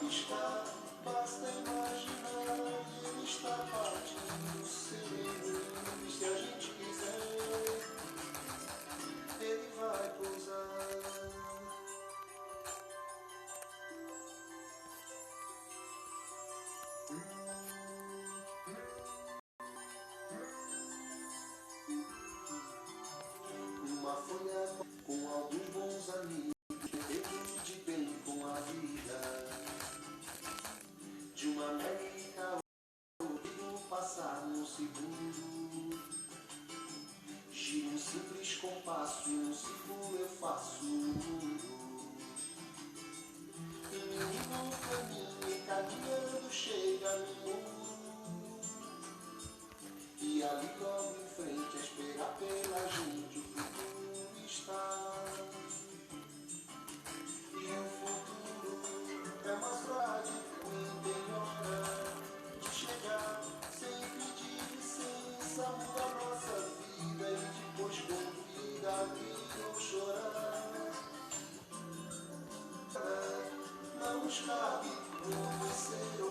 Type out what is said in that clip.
está, basta imaginar, ele está partindo sem. Se a gente quiser, ele vai pousar. Uma folha com alguns bons amigos, feito de bem com a vida. De uma América ouvido passar num segundo. Gira um simples compasso e um círculo eu faço o mundo. E menino caminha e caminhando chega no muro. E ali logo em frente a esperar pela gente o futuro está. E o futuro é mais verdade, tem hora de chegar sem pedir licença, muda a nossa vida e depois convida a rir ou chorar. Não nos cabe conhecer